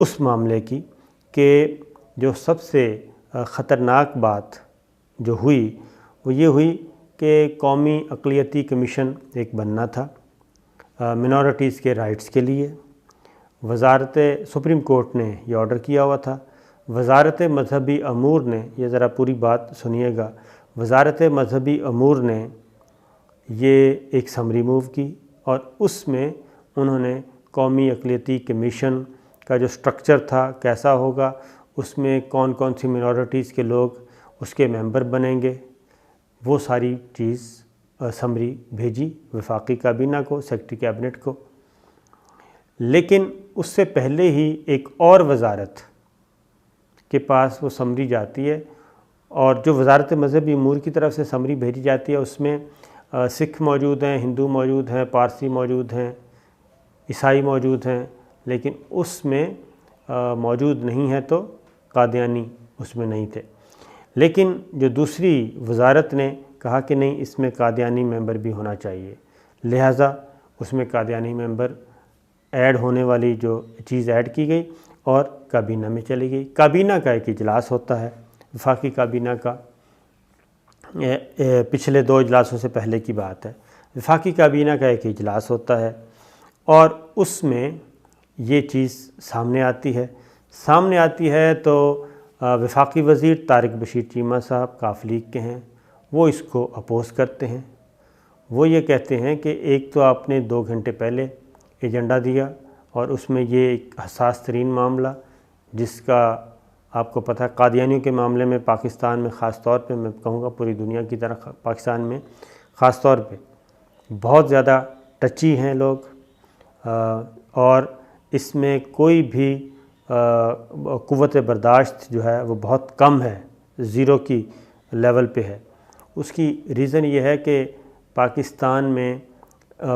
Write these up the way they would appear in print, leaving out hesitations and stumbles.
اس معاملے کی کہ جو سب سے خطرناک بات جو ہوئی وہ یہ ہوئی کہ قومی اقلیتی کمیشن ایک بننا تھا منورٹیز کے رائٹس کے لیے. وزارت سپریم کورٹ نے یہ آرڈر کیا ہوا تھا. وزارت مذہبی امور نے، یہ ذرا پوری بات سنیے گا، وزارت مذہبی امور نے یہ ایک سمری موو کی اور اس میں انہوں نے قومی اقلیتی کمیشن کا جو سٹرکچر تھا کیسا ہوگا، اس میں کون کون سی منورٹیز کے لوگ اس کے ممبر بنیں گے، وہ ساری چیز سمری بھیجی وفاقی کابینہ کو، سیکرٹری کیبنٹ کو. لیکن اس سے پہلے ہی ایک اور وزارت کے پاس وہ سمری جاتی ہے، اور جو وزارت مذہبی امور کی طرف سے سمری بھیجی جاتی ہے اس میں سکھ موجود ہیں، ہندو موجود ہیں، پارسی موجود ہیں، عیسائی موجود ہیں، لیکن اس میں موجود نہیں ہے تو قادیانی اس میں نہیں تھے. لیکن جو دوسری وزارت نے کہا کہ نہیں، اس میں قادیانی ممبر بھی ہونا چاہیے، لہٰذا اس میں قادیانی ممبر ایڈ ہونے والی جو چیز ایڈ کی گئی اور کابینہ میں چلی گئی. کابینہ کا ایک اجلاس ہوتا ہے، وفاقی کابینہ کا، پچھلے 2 اجلاسوں سے پہلے کی بات ہے. وفاقی کابینہ کا ایک اجلاس ہوتا ہے اور اس میں یہ چیز سامنے آتی ہے تو وفاقی وزیر طارق بشیر چیمہ صاحب کاف لیگ کے ہیں، وہ اس کو اپوز کرتے ہیں. وہ یہ کہتے ہیں کہ ایک تو آپ نے 2 گھنٹے پہلے ایجنڈا دیا اور اس میں یہ ایک حساس ترین معاملہ جس کا آپ کو پتہ ہے، قادیانیوں کے معاملے میں پاکستان میں خاص طور پہ، میں کہوں گا پوری دنیا کی طرح پاکستان میں خاص طور پہ بہت زیادہ ٹچی ہیں لوگ، اور اس میں کوئی بھی قوت برداشت جو ہے وہ بہت کم ہے، 0 کی لیول پہ ہے. اس کی ریزن یہ ہے کہ پاکستان میں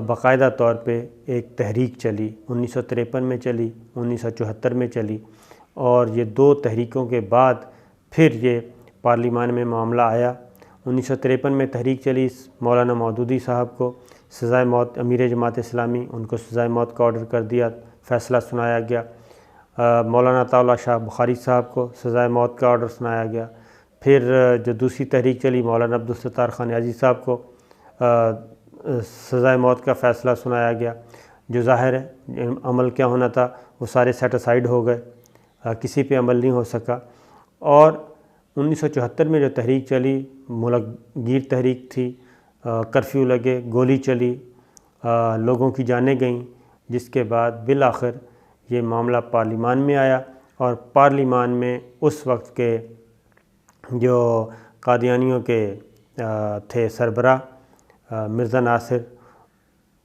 باقاعدہ طور پہ ایک تحریک چلی، 1953 میں چلی، 1974 میں چلی، اور یہ 2 تحریکوں کے بعد پھر یہ پارلیمان میں معاملہ آیا. 1953 میں تحریک چلی، مولانا مودودی صاحب کو سزائے موت، امیر جماعت اسلامی، ان کو سزائے موت کا آرڈر کر دیا، فیصلہ سنایا گیا. مولانا عطاء اللہ شاہ بخاری صاحب کو سزائے موت کا آرڈر سنایا گیا. پھر جو دوسری تحریک چلی، مولانا عبدالستار خان نیازی صاحب کو سزائے موت کا فیصلہ سنایا گیا. جو ظاہر ہے عمل کیا ہونا تھا وہ سارے سیٹ اسائیڈ ہو گئے، کسی پہ عمل نہیں ہو سکا. اور 1974 میں جو تحریک چلی، ملک گیر تحریک تھی، کرفیو لگے، گولی چلی، لوگوں کی جانیں گئیں، جس کے بعد بالآخر یہ معاملہ پارلیمان میں آیا اور پارلیمان میں اس وقت کے جو قادیانیوں کے تھے سربراہ مرزا ناصر،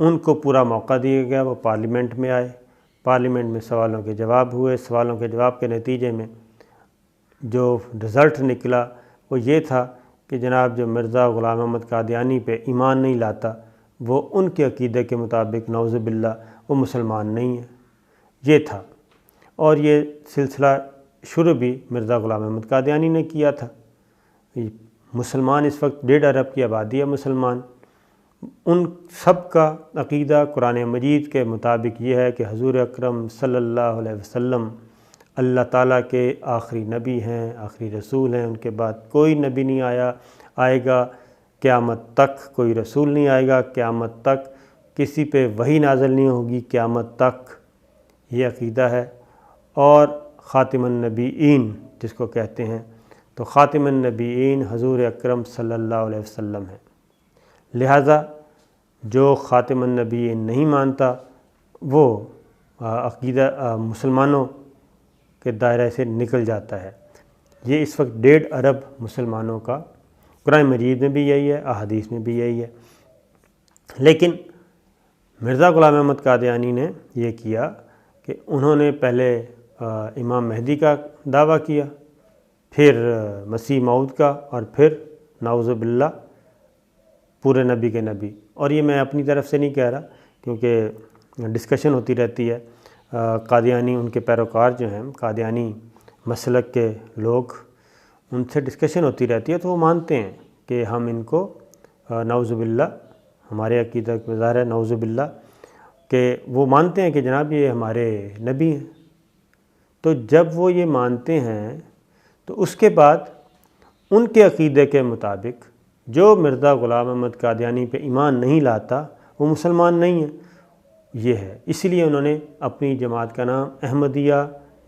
ان کو پورا موقع دیا گیا، وہ پارلیمنٹ میں آئے. پارلیمنٹ میں سوالوں کے جواب ہوئے. سوالوں کے جواب کے نتیجے میں جو رزلٹ نکلا وہ یہ تھا کہ جناب جو مرزا غلام احمد قادیانی پہ ایمان نہیں لاتا، وہ ان کے عقیدے کے مطابق نعوذ باللہ وہ مسلمان نہیں ہے، یہ تھا. اور یہ سلسلہ شروع بھی مرزا غلام احمد قادیانی نے کیا تھا. مسلمان اس وقت 1.5 ارب کی آبادی ہے مسلمان، ان سب کا عقیدہ قرآن مجید کے مطابق یہ ہے کہ حضور اکرم صلی اللہ علیہ وسلم اللہ تعالیٰ کے آخری نبی ہیں، آخری رسول ہیں. ان کے بعد کوئی نبی نہیں آئے گا قیامت تک، کوئی رسول نہیں آئے گا قیامت تک، کسی پہ وحی نازل نہیں ہوگی قیامت تک، یہ عقیدہ ہے. اور خاتم النبیین جس کو کہتے ہیں، تو خاتم النبیین حضور اکرم صلی اللہ علیہ وسلم ہیں. لہٰذا جو خاتم النبیین نہیں مانتا وہ عقیدہ مسلمانوں کے دائرے سے نکل جاتا ہے. یہ اس وقت 1.5 ارب مسلمانوں کا، قرآن مجید میں بھی یہی ہے، احادیث میں بھی یہی ہے. لیکن مرزا غلام احمد قادیانی نے یہ کیا کہ انہوں نے پہلے امام مہدی کا دعویٰ کیا، پھر مسیح موعود کا، اور پھر نعوذ باللہ پورے نبی کے نبی. اور یہ میں اپنی طرف سے نہیں کہہ رہا کیونکہ ڈسکشن ہوتی رہتی ہے. قادیانی ان کے پیروکار جو ہیں، قادیانی مسلک کے لوگ، ان سے ڈسکشن ہوتی رہتی ہے، تو وہ مانتے ہیں کہ ہم ان کو نعوذ باللہ، ہمارے عقیدہ کے ظاہر ہے نعوذ باللہ، کہ وہ مانتے ہیں کہ جناب یہ ہمارے نبی ہیں. تو جب وہ یہ مانتے ہیں تو اس کے بعد ان کے عقیدے کے مطابق جو مرزا غلام احمد قادیانی پہ ایمان نہیں لاتا وہ مسلمان نہیں ہے، یہ ہے۔ اسی لیے انہوں نے اپنی جماعت کا نام احمدیہ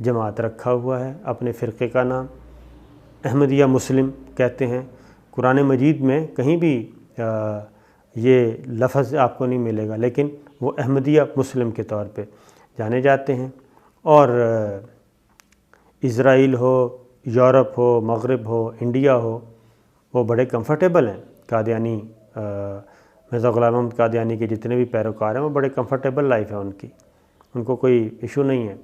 جماعت رکھا ہوا ہے، اپنے فرقے کا نام احمدیہ مسلم کہتے ہیں۔ قرآن مجید میں کہیں بھی یہ لفظ آپ کو نہیں ملے گا، لیکن وہ احمدیہ مسلم کے طور پہ جانے جاتے ہیں۔ اور اسرائیل ہو، یورپ ہو، مغرب ہو، انڈیا ہو، وہ بڑے کمفرٹیبل ہیں قادیانی، مرزا غلام احمد قادیانی کے جتنے بھی پیروکار ہیں وہ بڑے کمفرٹیبل لائف ہے ان کی، ان کو کوئی ایشو نہیں ہے۔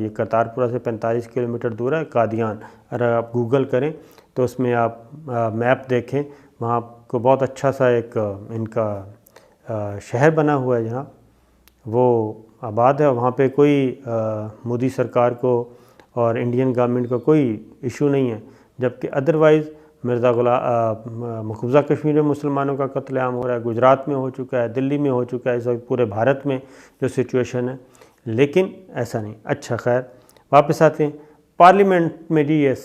یہ کرتارپورہ سے 45 کلومیٹر دور ہے قادیان، اگر آپ گوگل کریں تو اس میں آپ میپ دیکھیں، وہاں آپ کو بہت اچھا سا ایک ان کا شہر بنا ہوا ہے جہاں وہ آباد ہے، وہاں پہ کوئی مودی سرکار کو اور انڈین گورنمنٹ کو کوئی ایشو نہیں ہے، جبکہ ادروائز مرزا مقبوضہ کشمیر میں مسلمانوں کا قتل عام ہو رہا ہے، گجرات میں ہو چکا ہے، دلی میں ہو چکا ہے، اس وقت پورے بھارت میں جو سچویشن ہے، لیکن ایسا نہیں۔ اچھا خیر، واپس آتے ہیں پارلیمنٹ میں۔ جی یس،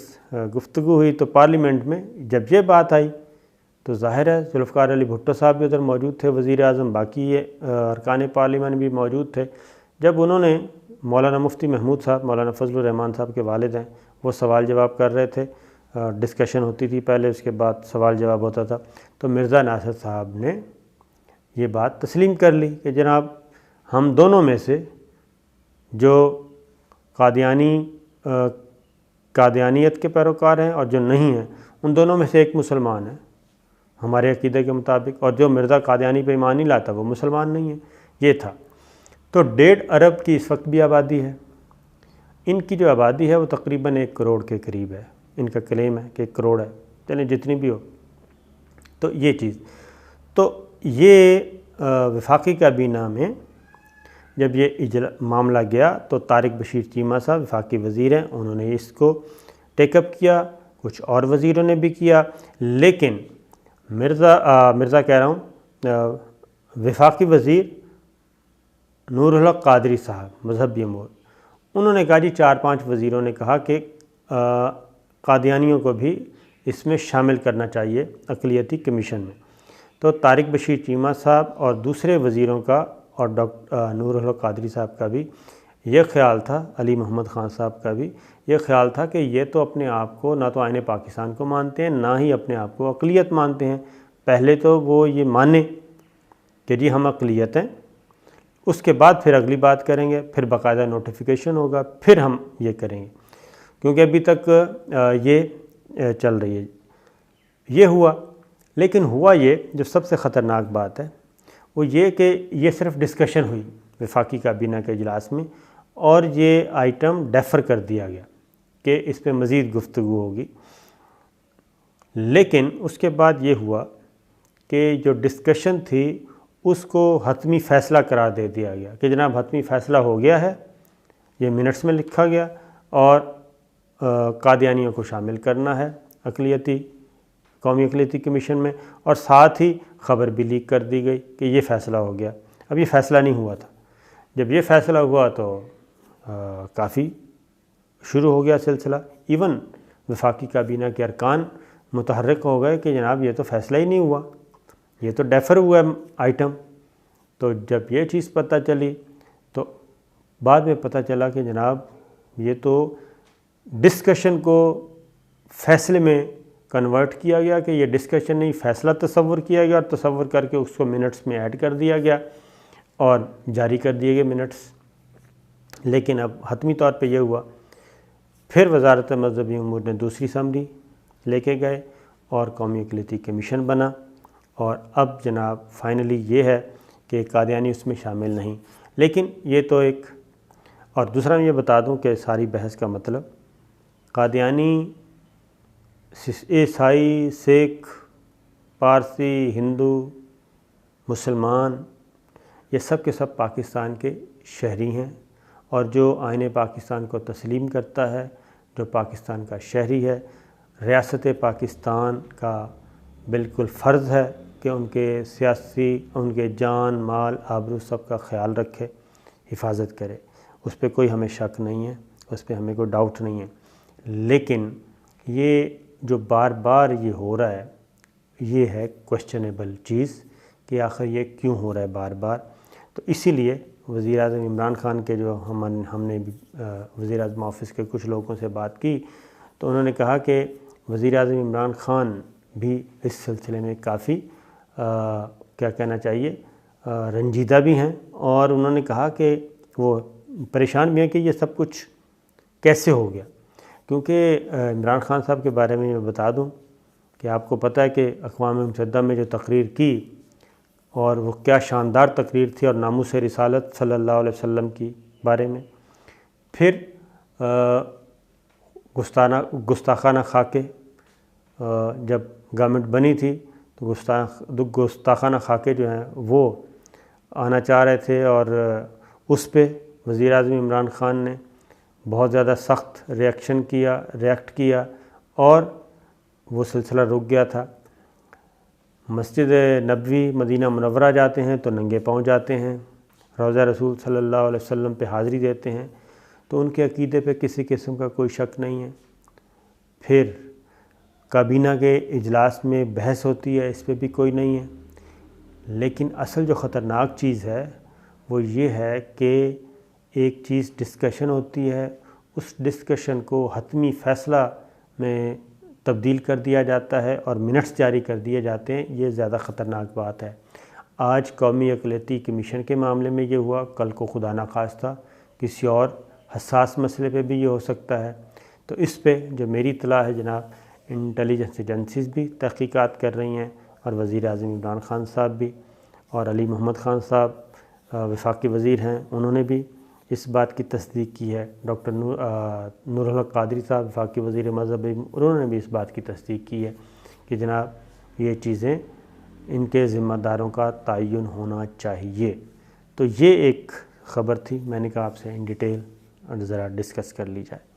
گفتگو ہوئی تو پارلیمنٹ میں جب یہ بات آئی تو ظاہر ہے ذوالفقار علی بھٹو صاحب بھی ادھر موجود تھے، وزیر اعظم، باقی یہ ارکان پارلیمنٹ بھی موجود تھے۔ جب انہوں نے مولانا مفتی محمود صاحب، مولانا فضل الرحمان صاحب کے والد ہیں، وہ سوال جواب کر رہے تھے، ڈسکشن ہوتی تھی پہلے، اس کے بعد سوال جواب ہوتا تھا، تو مرزا ناصر صاحب نے یہ بات تسلیم کر لی کہ جناب ہم دونوں میں سے جو قادیانیت کے پیروکار ہیں اور جو نہیں ہیں، ان دونوں میں سے ایک مسلمان ہے ہمارے عقیدے کے مطابق، اور جو مرزا قادیانی پہ ایمان نہیں لاتا وہ مسلمان نہیں ہے۔ یہ تھا۔ تو 1.5 ارب کی اس وقت بھی آبادی ہے، ان کی جو آبادی ہے وہ تقریباً 1 کروڑ کے قریب ہے، ان کا کلیم ہے کہ 1 کروڑ ہے، چلیں جتنی بھی ہو۔ تو یہ چیز، تو یہ وفاقی کابینہ میں جب یہ معاملہ گیا تو طارق بشیر چیمہ صاحب وفاقی وزیر ہیں، انہوں نے اس کو ٹیک اپ کیا، کچھ اور وزیروں نے بھی کیا، لیکن مرزا کہہ رہا ہوں وفاقی وزیر نور الحق قادری صاحب مذہبی امور، انہوں نے کہا جی 4-5 وزیروں نے کہا کہ قادیانیوں کو بھی اس میں شامل کرنا چاہیے اقلیتی کمیشن میں۔ تو طارق بشیر چیمہ صاحب اور دوسرے وزیروں کا اور ڈاکٹر نور الحق قادری صاحب کا بھی یہ خیال تھا، علی محمد خان صاحب کا بھی یہ خیال تھا کہ یہ تو اپنے آپ کو نہ تو آئین پاکستان کو مانتے ہیں، نہ ہی اپنے آپ کو اقلیت مانتے ہیں۔ پہلے تو وہ یہ مانیں کہ جی ہم اقلیت ہیں، اس کے بعد پھر اگلی بات کریں گے، پھر باقاعدہ نوٹیفیکیشن ہوگا، پھر ہم یہ کریں گے، کیونکہ ابھی تک یہ چل رہی ہے۔ یہ ہوا، لیکن ہوا یہ جو سب سے خطرناک بات ہے وہ یہ کہ یہ صرف ڈسکشن ہوئی وفاقی کابینہ کے اجلاس میں، اور یہ آئٹم ڈیفر کر دیا گیا کہ اس پہ مزید گفتگو ہوگی۔ لیکن اس کے بعد یہ ہوا کہ جو ڈسکشن تھی اس کو حتمی فیصلہ قرار دے دیا گیا کہ جناب حتمی فیصلہ ہو گیا ہے، یہ منٹس میں لکھا گیا، اور قادیانیوں کو شامل کرنا ہے قومی اقلیتی کمیشن میں، اور ساتھ ہی خبر بھی لیک کر دی گئی کہ یہ فیصلہ ہو گیا۔ اب یہ فیصلہ نہیں ہوا تھا، جب یہ فیصلہ ہوا تو کافی شروع ہو گیا سلسلہ، ایون وفاقی کابینہ کے ارکان متحرک ہو گئے کہ جناب یہ تو فیصلہ ہی نہیں ہوا، یہ تو ڈیفر ہوا آئٹم۔ تو جب یہ چیز پتہ چلی تو بعد میں پتہ چلا کہ جناب یہ تو ڈسکشن کو فیصلے میں کنورٹ کیا گیا، کہ یہ ڈسکشن نہیں فیصلہ تصور کیا گیا، اور تصور کر کے اس کو منٹس میں ایڈ کر دیا گیا اور جاری کر دیے گئے منٹس۔ لیکن اب حتمی طور پہ یہ ہوا، پھر وزارت مذہبی امور نے دوسری سمری لے کے گئے اور قومی اقلیتی کمیشن بنا، اور اب جناب فائنلی یہ ہے کہ قادیانی اس میں شامل نہیں۔ لیکن یہ تو ایک، اور دوسرا میں یہ بتا دوں کہ ساری بحث کا مطلب قادیانی عیسائی، سکھ، پارسی، ہندو، مسلمان، یہ سب کے سب پاکستان کے شہری ہیں، اور جو آئین پاکستان کو تسلیم کرتا ہے، جو پاکستان کا شہری ہے، ریاست پاکستان کا بالکل فرض ہے کہ ان کے سیاسی، ان کے جان، مال، آبرو سب کا خیال رکھے، حفاظت کرے، اس پہ کوئی ہمیں شک نہیں ہے، اس پہ ہمیں کوئی ڈاؤٹ نہیں ہے، لیکن یہ جو بار بار یہ ہو رہا ہے یہ ہے کویسچنیبل چیز کہ آخر یہ کیوں ہو رہا ہے بار بار۔ تو اسی لیے وزیر اعظم عمران خان کے جو ہم نے وزیر اعظم آفس کے کچھ لوگوں سے بات کی تو انہوں نے کہا کہ وزیر اعظم عمران خان بھی اس سلسلے میں کافی کیا کہنا چاہیے رنجیدہ بھی ہیں، اور انہوں نے کہا کہ وہ پریشان بھی ہیں کہ یہ سب کچھ کیسے ہو گیا، کیونکہ عمران خان صاحب کے بارے میں بتا دوں کہ آپ کو پتہ ہے کہ اقوام متحدہ میں جو تقریر کی اور وہ کیا شاندار تقریر تھی، اور ناموس رسالت صلی اللہ علیہ وسلم کی بارے میں، پھر گستاخانہ خاکے جب گورنمنٹ بنی تھی تو گستاخانہ خاکے جو ہیں وہ آنا چاہ رہے تھے، اور اس پہ وزیر اعظم عمران خان نے بہت زیادہ سخت ریئیکٹ کیا اور وہ سلسلہ رک گیا تھا۔ مسجد نبوی مدینہ منورہ جاتے ہیں تو ننگے پاؤں جاتے ہیں، روضہ رسول صلی اللہ علیہ وسلم پہ حاضری دیتے ہیں، تو ان کے عقیدے پہ کسی قسم کا کوئی شک نہیں ہے۔ پھر کابینہ کے اجلاس میں بحث ہوتی ہے، اس پہ بھی کوئی نہیں ہے، لیکن اصل جو خطرناک چیز ہے وہ یہ ہے کہ ایک چیز ڈسکشن ہوتی ہے، اس ڈسکشن کو حتمی فیصلہ میں تبدیل کر دیا جاتا ہے اور منٹس جاری کر دیے جاتے ہیں۔ یہ زیادہ خطرناک بات ہے۔ آج قومی اقلیتی کمیشن کے معاملے میں یہ ہوا، کل کو خدا نخواستہ کسی اور حساس مسئلے پہ بھی یہ ہو سکتا ہے۔ تو اس پہ جو میری اطلاع ہے جناب، انٹیلیجنس ایجنسیز بھی تحقیقات کر رہی ہیں، اور وزیر اعظم عمران خان صاحب بھی، اور علی محمد خان صاحب وفاقی وزیر ہیں، انہوں نے بھی اس بات کی تصدیق کی ہے۔ ڈاکٹر نور الحق قادری صاحب وفاقی وزیر مذہب، انہوں نے بھی اس بات کی تصدیق کی ہے کہ جناب یہ چیزیں ان کے ذمہ داروں کا تعین ہونا چاہیے۔ تو یہ ایک خبر تھی، میں نے کہا آپ سے ان ڈیٹیل ذرا ڈسکس کر لی جائے۔